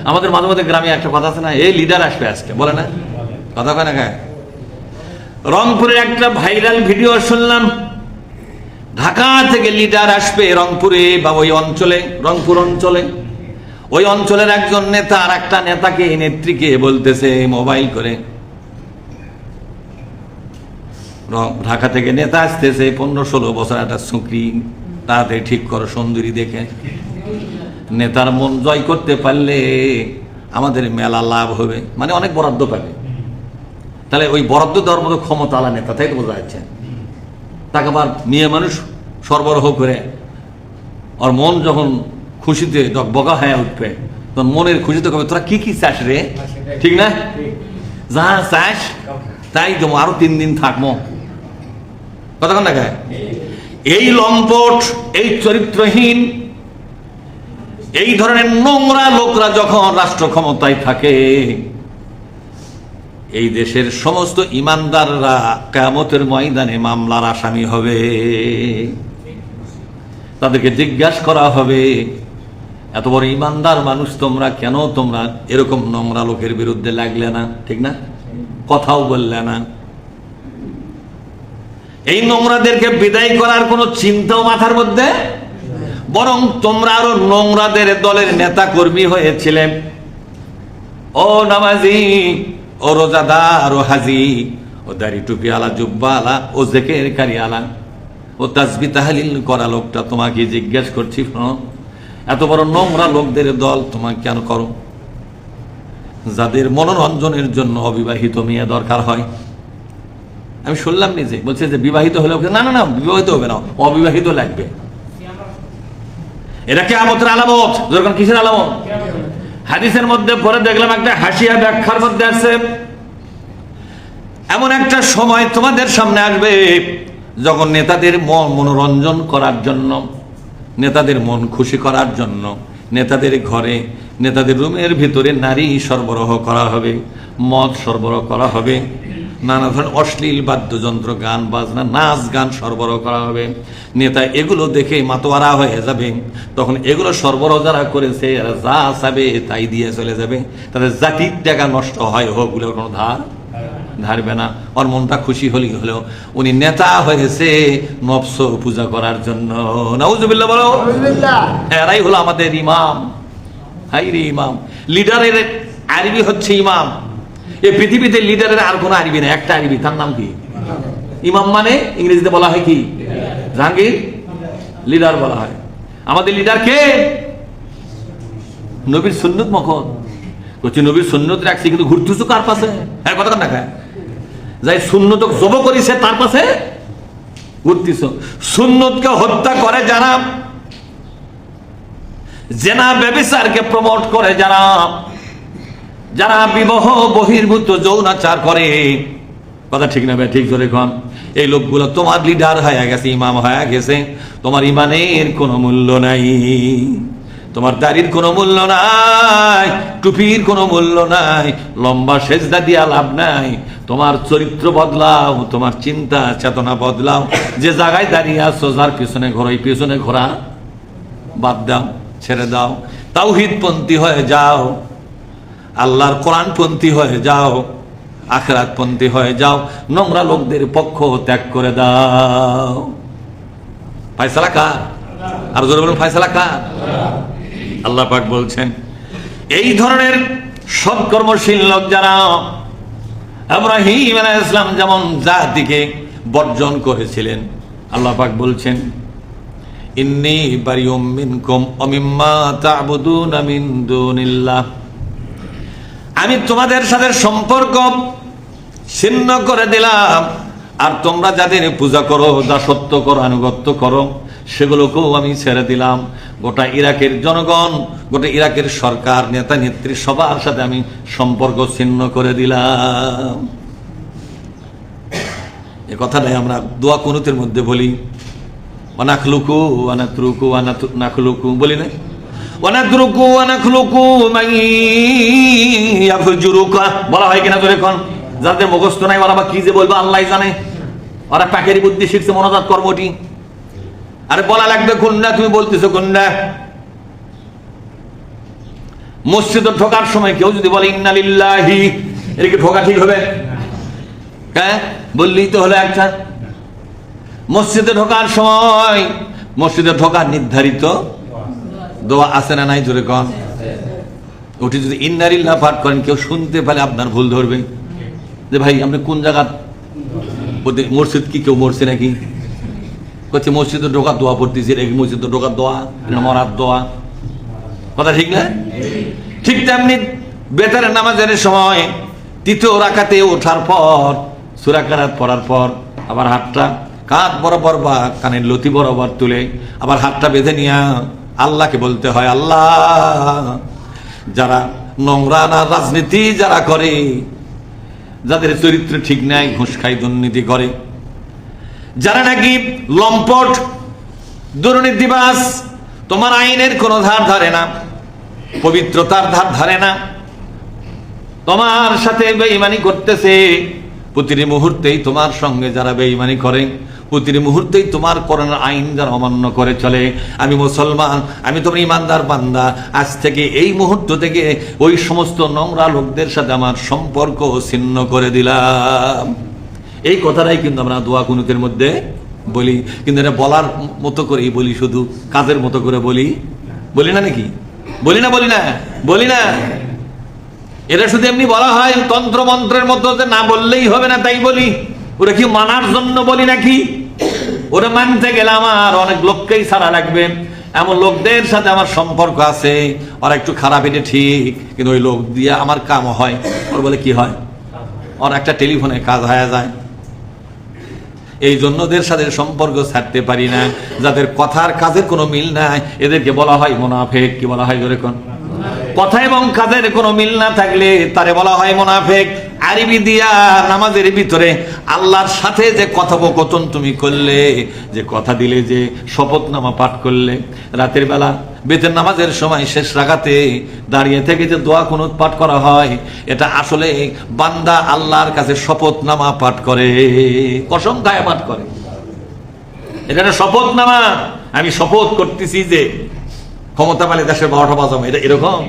আমাদের মাঝে মাঝে গ্রামে একটা কথা আছে না, এই লিডার আসবে আজকে, বলে না কথা কয় না গায়ে। রংপুরের একটা ভাইরাল ভিডিও শুনলাম, ঢাকা থেকে লিডার আসবে রংপুরে বা ওই অঞ্চলে, রংপুর অঞ্চলে। ওই অঞ্চলের একজন নেতা আর একটা নেতাকে, নেত্রীকে বলতেছে মোবাইল করে, ঢাকা থেকে নেতা আসতেছে, 15-16 বছর একটা সুকরি, তাড়াতাড়ি ঠিক করো সুন্দরী দেখে। নেতার মন জয় করতে পারলে আমাদের মেলা লাভ হবে, মানে অনেক বরাদ্দ পাবে। তাহলে ওই বরাদ্দ দেওয়ার মতো ক্ষমতা আলা নেতা, তাই তো বোঝা যাচ্ছে। তাকে আবার মেয়ে মানুষ সরবরাহ করে, আর মন যখন খুশিতে ডকবকা হয়ে উঠবে, তখন মনের খুশিতে কবে তোরা কি কি চাস রে, ঠিক না? যা চাস তাই দেবো, আরো 3 দিন থাকবো, কথা কন না গায়ে। এই লম্পট, এই চরিত্রহীন, এই ধরনের নোংরা লোকরা যখন রাষ্ট্র ক্ষমতায় থাকে, এই দেশের সমস্ত ইমানদাররা কিয়ামতের ময়দানে মামলার আসামি হবে। তাদেরকে জিজ্ঞাসা করা হবে, এত বড় ইমানদার মানুষ তোমরা, কেন তোমরা এরকম নোংরা লোকের বিরুদ্ধে লাগলে না, ঠিক না? কথাও বললে না। এই নোংরাদেরকে বিদায় করার কোন চিন্তাও মাথার মধ্যে, বরং তোমরা আরো নোংরাদের দলের নেতা কর্মী হয়েছিলেন। ও নামাজি, ও রোজাদার, ও হাজি, ও দাড়ি টুপি আলা, জুব্বা আলা, ও জেকের কারি আলা, ও তাসবিহ তাহলিল করা লোকটা, তোমাকে জিজ্ঞেস করছি, এত বড় নোংরা লোকদের দল তোমাকে কেন করো? যাদের মনোরঞ্জনের জন্য অবিবাহিত মেয়ে দরকার হয়। আমি শুনলাম নিজে, বলছে যে বিবাহিত হলে, না না না বিবাহিত হবে না, অবিবাহিত লাগবে। এটা কিয়ামতের আলামত। যখন কিসের আলামত? হাদিসের মধ্যে পরে দেখলাম একটা হাসিয়া ব্যাখ্যার মধ্যে আছে, এমন একটা সময় তোমাদের সামনে আসবে যখন নেতাদের মনোরঞ্জন করার জন্য, নেতাদের মন খুশি করার জন্য, নেতাদের ঘরে, নেতাদের রুমের ভিতরে নারী সরবরাহ করা হবে, মদ সরবরাহ করা হবে, নানা ধরনের অশ্লীল বাদ্যযন্ত্র, গান বাজনা, নাচ গান সরবরাহ করা হবে। নেতা এগুলো দেখে মাতোয়ারা হয়ে যাবে। তখন এগুলো সরবরাহ যারা করেছে এরা যা চাবে তাই দিয়ে চলে যাবে। তাদের জাতির টাকা নষ্ট হয় হোক, ওগুলো কোনো ধারবে না। ওর মনটা খুশি হলেও উনি নেতা হয়েছে নফস পূজা করার জন্য। নাউজুবিল্লাহ বলো। এরাই হলো আমাদের ইমাম। হাই রে ইমাম। লিডারের আরবি হচ্ছে ইমাম। এই পৃথিবীতে লিডারের আর কোনো আরবি নেই, একটা আরবি, তার নাম কি? ইমাম। মানে ইংরেজিতে বলা হয় কি? জাহাঙ্গীর। লিডার বলা হয়। আমাদের লিডার কে? নবীর সুন্নত মখন করছি, নবীর সুন্নত রাখছি, কিন্তু ঘুরতেছো কার পাশে? হ্যাঁ, কথা না খায় যাই সুন্নত জব করিছে তার পাশে ঘুরতেছ। সুন্নতকে হত্যা করে যারা, জেনা ব্যভিচারকে প্রমোট করে যারা, যারা বিবাহ বহির্ভূত যৌনাচার করে, কথা ঠিক না ভাই? ঠিক ধরে কন। এই লোকগুলো তোমার লিডার হয়ে গেছে, ইমাম হয়ে গেছে। তোমার ইমানের কোনো মূল্য নাই, তোমার দাড়ির কোনো মূল্য নাই, টুপির কোনো মূল্য নাই, লম্বা সেজদা দিয়া লাভ নাই। তোমার চরিত্র বদলাও, তোমার চিন্তা চেতনা বদলাও। যে জায়গায় দাঁড়িয়ে আছো, যার পিছনে ঘোরো, এই পিছনে ঘোরা বাদ দাও, ছেড়ে দাও। তাওহীদপন্থী হয়ে যাও, আল্লাহর কোরআনপন্থী হয়ে যাও, আখিরাতপন্থী হয়ে যাও। নোংরা লোকদের পক্ষ ত্যাগ করে দাও। ফয়সালা কার? আর জোরে বলুন, ফয়সালা কার? আল্লাহ পাক বলছেন, এই ধরনের সৎকর্মশীল লোক যারা, ইব্রাহিম আলাইহিস সালাম যেমন জাতিকে বর্জন করেছিলেন, আল্লাহ পাক বলছেন, ইন্নী বারিউম মিনকুম ওয়া মিম্মা তা'বুদুনা মিন দুনিল্লাহ, আমি তোমাদের সাথে সম্পর্ক ছিন্ন করে দিলাম, আর তোমরা যাদের পূজা করো, দাসত্ব করো, আনুগত্য করো, সেগুলোকেও আমি ছেড়ে দিলাম। গোটা ইরাকের জনগণ, গোটা ইরাকের সরকার, নেতা নেত্রী, সবার সাথে আমি সম্পর্ক ছিন্ন করে দিলাম। এ কথাটাই আমরা দোয়া কুনুতের মধ্যে বলি, ওয়ানাখলুকু ওয়ানাতরুকু ওয়ানাখলুকু, বলি না? ওয়ানাতরুকু ওয়ানাখলুকু মান ইয়াফজুরুকা, বলা হয় কিনা? তোরে কোন যাদের মুখস্থ নাই ওরা বা কি যে বলবে আল্লাহই জানে। ওরা পাকেরি বুদ্ধি শিখছে, মনোজাত কর্মটি। আরে বলা লাগবে কোনটা, তুমি বলতেছো কোনটা? মসজিদে ঢোকার সময় কেউ যদি বলে ইন্না লিল্লাহি, এটা কি ঢোকা ঠিক হবে? হ্যাঁ, বললেই তো হলো একটা। মসজিদে ঢোকার সময় মসজিদে ঢোকার নির্ধারিত দোয়া আছে না নাই? জোরে কন। ওটি যদি ইন্না লিল্লাহ পাঠ করেন, কেউ শুনতে পেলে আপনার ভুল ধরবে যে ভাই আপনি কোন জায়গা, মসজিদ কি কেউ মরছে নাকি? করছে মসজিদে ঢোকার দোয়া পড়তেছি, মসজিদে ঢোকার দোয়া, মরার দোয়া। কথা ঠিক না? ঠিক তেমনি বেতারের নামাজের সময় তৃতীয় রাকাতে ওঠার পর সূরা কিরাত পড়ার পর আবার হাতটা কাঁধ বরাবর বা কানের লতি বরাবর তুলে আবার হাতটা বেঁধে নিয়ে আল্লাহকে বলতে হয়, আল্লাহ যারা নোংরা না রাজনীতি যারা করে, যাদের চরিত্র ঠিক নাই, ঘুষ খাই, দুর্নীতি করে, যারা নাকি লম্পট দুর্নীতিবাজ, তোমার আইনের কোনো ধার ধারে না, পবিত্রতার ধার ধারে না, তোমার সাথে বেঈমানি করতেছে, প্রতিটি মুহূর্তেই তোমার সঙ্গে যারা বেঈমানি করে, প্রতিটি মুহূর্তেই তোমার কোরআনের আইন যারা অমান্য করে চলে, আমি মুসলমান, আমি তোমার ইমানদার বান্দা, আজ থেকে এই মুহূর্ত থেকে ওই সমস্ত নোংরা লোকদের সাথে আমার সম্পর্ক ছিন্ন করে দিলাম। এই কথাটাই কিন্তু আমরা দোয়া কুনুতের মধ্যে বলি, কিন্তু এটা বলার মতো করেই বলি, শুধু কাজের মতো করে বলি না নাকি? বলি না। এটা শুধু এমনি বলা হয় তন্ত্র মন্ত্রের মতো, যে না বললেই হবে না তাই বলি। ওরা কি মানার জন্য বলি নাকি? ওরা মানতে গেলে আমার অনেক লোককেই ছাড়া লাগবে। এমন লোকদের সাথে আমার সম্পর্ক আছে, ওরা একটু খারাপ, এটা ঠিক, কিন্তু ওই লোক দিয়ে আমার কাম হয়। ওর বলে কি হয়? ওর একটা টেলিফোনে কাজ হয়ে যায়। এই জন্য ওদের সাথে সম্পর্ক ছাড়তে পারি না। যাদের কথার কাজের কোনো মিল নাই, এদেরকে বলা হয় মুনাফিক। কি বলা হয় জোরে কোন? কথা এবং কাজের কোনো মিল না থাকলে তারে বলা হয় মুনাফিক। আরবি দিয়া নামাজের ভিতরে আল্লাহর সাথে যে কথোপকথন তুমি করলে, যে কথা দিলে, যে শপথনামা পাঠ করলে, রাতের বেলা বেতের নামাজের সময় শেষ রাকাতে দাঁড়িয়ে থেকে যে দোয়া কুনুত পাঠ করা হয়, এটা আসলে বান্দা আল্লাহর কাছে শপথনামা পাঠ করে, কসম খায় পাঠ করে। এটা একটা শপথনামা। আমি শপথ করতেছি যে ক্ষমতা পেলে দেশের 12টা বাজাবো, এটা এরকম